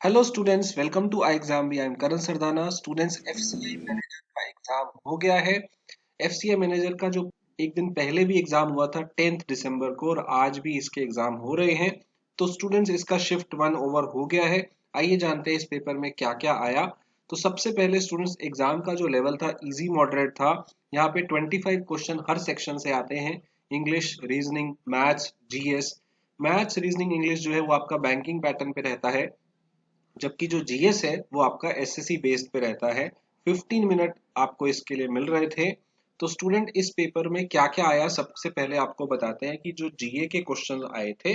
Hello students, welcome to I exam B. I am Karan Sardana. Students, FCI manager का exam हो गया है। FCI manager का जो एक दिन पहले भी एग्जाम हुआ था 10 दिसंबर को, और आज भी इसके एग्जाम हो रहे हैं। तो स्टूडेंट्स, इसका शिफ्ट 1 ओवर हो गया है। आइए जानते हैं इस पेपर में क्या क्या आया। तो सबसे पहले स्टूडेंट्स, एग्जाम का जो लेवल था इजी मॉडरेट था। यहाँ पे 25 क्वेश्चन हर सेक्शन से आते हैं। English, reasoning, maths, GS. Maths, reasoning, English जो है वो आपका बैंकिंग पैटर्न पे रहता है, जबकि जो जीएस है वो आपका एसएससी बेस्ड पे रहता है। 15 मिनट आपको इसके लिए मिल रहे थे। तो स्टूडेंट, इस पेपर में क्या क्या आया सबसे पहले आपको बताते हैं कि जो जीए के क्वेश्चन आए थे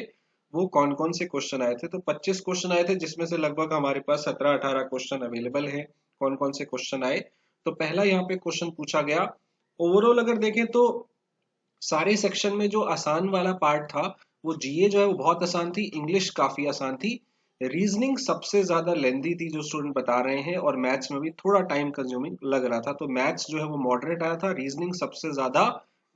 वो कौन कौन से क्वेश्चन आए थे। तो 25 क्वेश्चन आए थे, जिसमें से लगभग हमारे पास 17-18 क्वेश्चन अवेलेबल है। कौन कौन से क्वेश्चन आए, तो पहला यहाँ पे क्वेश्चन पूछा गया। ओवरऑल अगर देखें तो सारे सेक्शन में जो आसान वाला पार्ट था वो जीए जो है वो बहुत आसान थी। इंग्लिश काफी आसान थी। रीजनिंग सबसे ज्यादा लेंदी थी जो स्टूडेंट बता रहे हैं, और मैथ्स में भी थोड़ा टाइम कंज्यूमिंग लग रहा था। तो मैथ्स जो है वो मॉडरेट आया था, रीजनिंग सबसे ज्यादा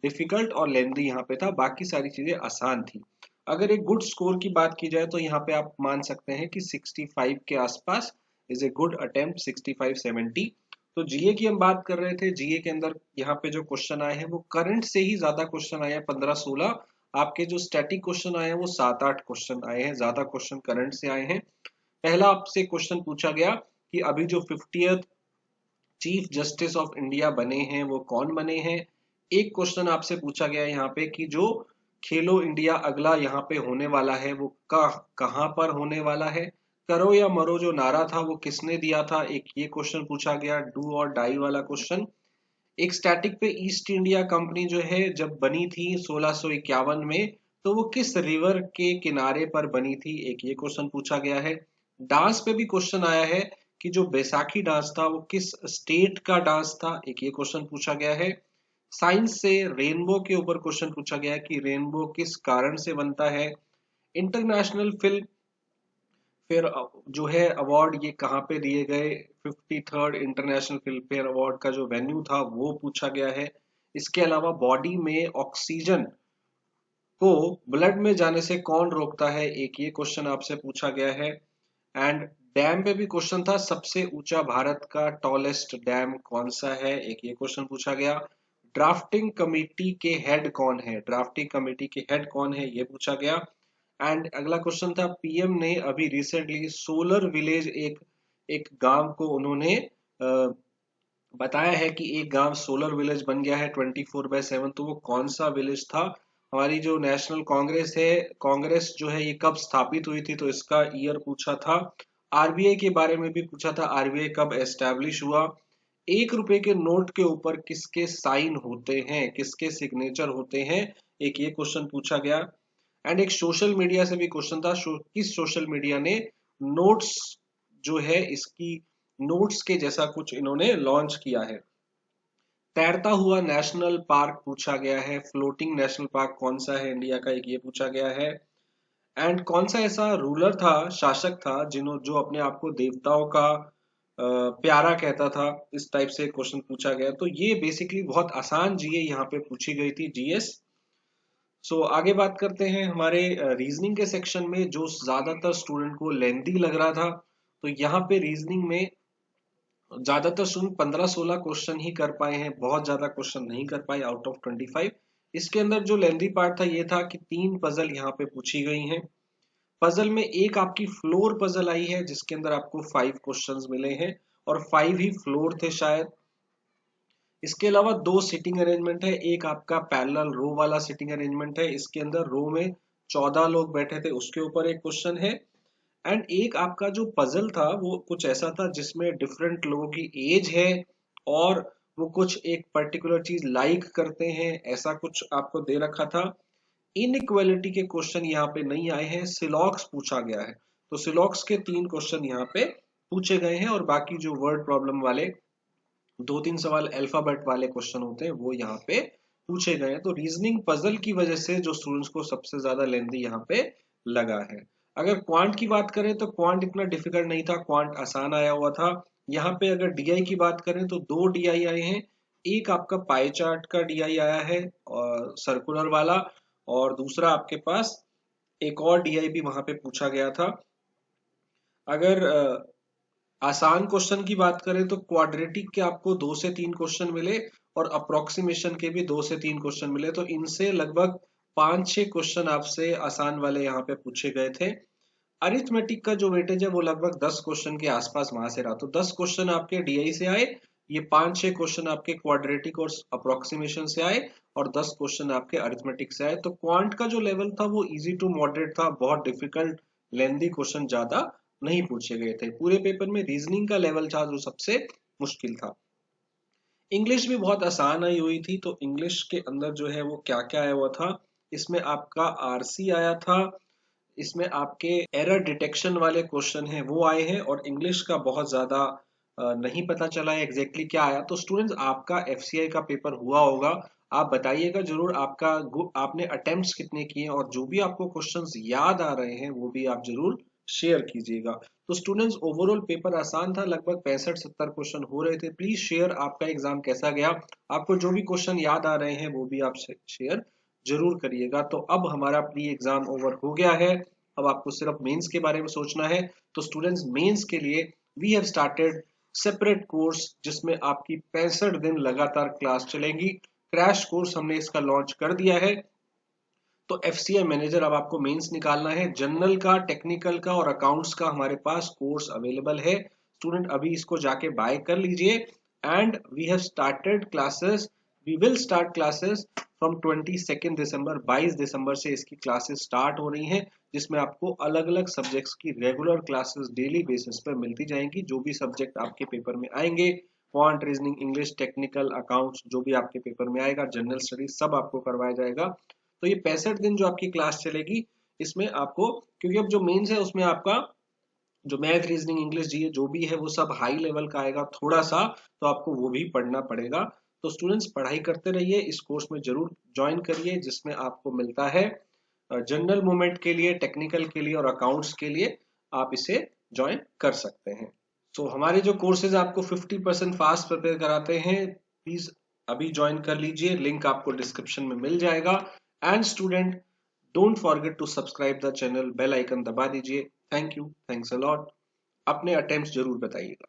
डिफिकल्ट और लेंदी यहाँ पे था, बाकी सारी चीजें आसान थी। अगर एक गुड स्कोर की बात की जाए तो यहाँ पे आप मान सकते हैं कि 65 के आसपास इज ए गुड अटेम्प्ट, 65-70। तो जीए की हम बात कर रहे थे। जीए के अंदर यहाँ पे जो क्वेश्चन आए हैं वो करंट से ही ज्यादा क्वेश्चन आए हैं, 15-16। आपके जो स्टैटिक क्वेश्चन आए हैं वो 7-8 क्वेश्चन आए हैं, ज्यादा क्वेश्चन करंट से आए हैं। पहला आपसे क्वेश्चन पूछा गया कि अभी जो 50th chief justice of India बने हैं वो कौन बने हैं। एक क्वेश्चन आपसे पूछा गया है यहाँ पे कि जो खेलो इंडिया अगला यहाँ पे होने वाला है वो कहाँ पर होने वाला है। करो या मरो जो नारा था वो किसने दिया था, एक ये क्वेश्चन पूछा गया, डू और डाई वाला क्वेश्चन। एक स्टैटिक पे ईस्ट इंडिया कंपनी जो है जब बनी थी 1651 में, तो वो किस रिवर के किनारे पर बनी थी, एक ये क्वेश्चन पूछा गया है। डांस पे भी क्वेश्चन आया है कि जो बैसाखी डांस था वो किस स्टेट का डांस था, एक ये क्वेश्चन पूछा गया है। साइंस से रेनबो के ऊपर क्वेश्चन पूछा गया है कि रेनबो किस कारण से बनता है। इंटरनेशनल फिल्म फिर जो है अवार्ड ये कहाँ पे दिए गए, 53rd international film fair award का जो वेन्यू था वो पूछा गया है। इसके अलावा बॉडी में ऑक्सीजन को ब्लड में जाने से कौन रोकता है, एक ये क्वेश्चन आपसे पूछा गया है। एंड डैम पे भी क्वेश्चन था, सबसे ऊंचा भारत का टॉलेस्ट डैम कौन सा है, एक ये क्वेश्चन पूछा गया। ड्राफ्टिंग कमेटी के हेड कौन है, ड्राफ्टिंग कमेटी के हेड कौन है, ये पूछा गया। एंड अगला क्वेश्चन था, पीएम ने अभी रिसेंटली सोलर विलेज एक एक गांव को उन्होंने बताया है कि एक गांव सोलर विलेज बन गया है 24/7। तो वो कौन सा विलेज था। हमारी जो नेशनल कांग्रेस है, कांग्रेस जो है ये कब स्थापित हुई थी, तो इसका ईयर पूछा था। आरबीआई के बारे में भी पूछा था, आरबीआई कब एस्टेब्लिश हुआ। 1 रुपए के नोट के ऊपर किसके साइन होते हैं, किसके सिग्नेचर होते हैं, एक ये क्वेश्चन पूछा गया। एंड एक सोशल मीडिया से भी क्वेश्चन था, किस सोशल मीडिया ने नोट्स जो है इसकी नोट्स के जैसा कुछ इन्होंने लॉन्च किया है। तैरता हुआ नेशनल पार्क पूछा गया है। फ्लोटिंग नेशनल पार्क कौन सा है इंडिया का, एक ये पूछा गया है। एंड कौन सा ऐसा रूलर था, शासक था, जो अपने आप को देवताओं का प्यारा कहता था, इस टाइप से क्वेश्चन पूछा गया। तो ये बेसिकली बहुत आसान जीए यहाँ पे पूछी गई थी, जीएस। सो आगे बात करते हैं हमारे रीजनिंग के सेक्शन में, जो ज्यादातर स्टूडेंट को लेंदी लग रहा था। तो यहाँ पे रीजनिंग में ज्यादातर स्टूडेंट 15-16 क्वेश्चन ही कर पाए हैं, बहुत ज्यादा क्वेश्चन नहीं कर पाए आउट ऑफ 25। इसके अंदर जो लेंदी पार्ट था ये था कि 3 पजल यहाँ पे पूछी गई हैं। पजल में एक आपकी फ्लोर पजल आई है जिसके अंदर आपको 5 क्वेश्चंस मिले हैं, और 5 ही फ्लोर थे शायद। इसके अलावा 2 सिटिंग अरेंजमेंट है, एक आपका पैरेलल रो वाला सिटिंग अरेंजमेंट है, इसके अंदर रो में 14 लोग बैठे थे, उसके ऊपर एक क्वेश्चन है। एंड एक आपका जो पजल था वो कुछ ऐसा था जिसमें डिफरेंट लोगों की एज है, और वो कुछ एक पर्टिकुलर चीज लाइक करते हैं, ऐसा कुछ आपको दे रखा था। इनइक्वालिटी के क्वेश्चन यहाँ पे नहीं आए हैं, सिलॉक्स पूछा गया है। तो सिलॉक्स के 3 क्वेश्चन यहाँ पे पूछे गए हैं, और बाकी जो वर्ड प्रॉब्लम वाले 2-3 सवाल अल्फाबेट वाले क्वेश्चन होते हैं वो यहाँ पे पूछे गए हैं। तो रीजनिंग पजल की वजह से जो स्टूडेंट्स को सबसे ज्यादा लेंथी यहाँ पे लगा है। अगर क्वांट की बात करें तो क्वांट इतना डिफिकल्ट नहीं था, क्वांट आसान आया हुआ था। यहाँ पे अगर डीआई की बात करें तो 2 डीआई आए हैं। एक आपका पाई चार्ट का डीआई आया है और सर्कुलर वाला, और दूसरा आपके पास एक और डीआई भी वहां पे पूछा गया था। अगर आसान क्वेश्चन की बात करें तो क्वाड्रेटिक के आपको 2 से 3 क्वेश्चन मिले और अप्रोक्सीमेशन के भी 2 से 3 क्वेश्चन मिले, तो इनसे लगभग 5-6 क्वेश्चन आपसे आसान वाले यहाँ पे पूछे गए थे। अरिथमेटिक का जो वेटेज है वो लगभग 10 क्वेश्चन के आसपास वहां से रहा, तो 10 क्वेश्चन आपके डीआई से आए, ये 5-6 क्वेश्चन आपके क्वाड्रेटिक और अप्रोक्सीमेशन से आए और 10 क्वेश्चन आपके अरिथमेटिक से आए। तो क्वांट का जो लेवल था वो इजी टू मॉडरेट था, बहुत डिफिकल्ट लेंदी क्वेश्चन ज्यादा नहीं पूछे गए थे। पूरे पेपर में रीजनिंग का लेवल था जो सबसे मुश्किल था। इंग्लिश भी बहुत आसान आई हुई थी, तो इंग्लिश के अंदर जो है वो क्या क्या आया हुआ था, इसमें आपका आरसी आया था, इसमें आपके एरर डिटेक्शन वाले क्वेश्चन हैं वो आए हैं, और इंग्लिश का बहुत ज्यादा नहीं पता चला है एग्जैक्टली क्या आया। तो स्टूडेंट्स, आपका एफसीआई का पेपर हुआ होगा, आप बताइएगा जरूर आपका आपने अटेम्प्ट्स कितने किए, और जो भी आपको क्वेश्चंस याद आ रहे हैं वो भी आप जरूर शेयर कीजिएगा। तो स्टूडेंट्स, ओवरऑल पेपर आसान था, लगभग 65-70 क्वेश्चन हो रहे थे। प्लीज शेयर आपका एग्जाम कैसा गया, आपको जो भी क्वेश्चन याद आ रहे हैं वो भी आप शेयर जरूर करिएगा। तो अब हमारा प्री एग्जाम ओवर हो गया है, अब आपको सिर्फ मेंस के बारे में सोचना है। तो स्टूडेंट्स, मेंस के लिए we have started separate course जिसमें आपकी 65 दिन लगातार क्लास चलेंगी। क्रैश कोर्स हमने इसका लॉन्च कर दिया है। तो एफसीआई मैनेजर अब आपको मेंस निकालना है, जनरल का, टेक्निकल का और अकाउंट्स का हमारे पास कोर्स अवेलेबल है। स्टूडेंट, अभी इसको जाके बाय कर लीजिए। And we have started classes, we will start classes from 22 December, 22 दिसंबर से इसकी क्लासेस स्टार्ट हो रही हैं, जिसमें आपको अलग अलग सब्जेक्ट्स की रेगुलर क्लासेस डेली बेसिस पर मिलती जाएंगी। जो भी सब्जेक्ट आपके पेपर में आएंगे, quant, reasoning, English, technical, accounts, जो भी आपके पेपर में आएगा, जनरल स्टडीज, सब आपको करवाया जाएगा। तो ये 65 दिन जो आपकी क्लास चलेगी, इसमें आपको, क्योंकि अब जो मेंस है उसमें आपका जो मैथ, रीजनिंग, इंग्लिश, जी जो भी है वो सब हाई लेवल का आएगा थोड़ा सा, तो आपको वो भी पढ़ना पड़ेगा। तो स्टूडेंट्स, पढ़ाई करते रहिए, इस कोर्स में जरूर ज्वाइन करिए, जिसमें आपको मिलता है जनरल मूवमेंट के लिए, टेक्निकल के लिए और अकाउंट्स के लिए आप इसे ज्वाइन कर सकते हैं। तो हमारे जो कोर्सेज आपको 50% फास्ट प्रिपेयर कराते हैं, प्लीज अभी ज्वाइन कर लीजिए, लिंक आपको डिस्क्रिप्शन में मिल जाएगा। And student, don't forget to subscribe the channel, bell icon दबा दीजिए। Thank you, thanks a lot. अपने अटेम्प्ट्स जरूर बताइएगा।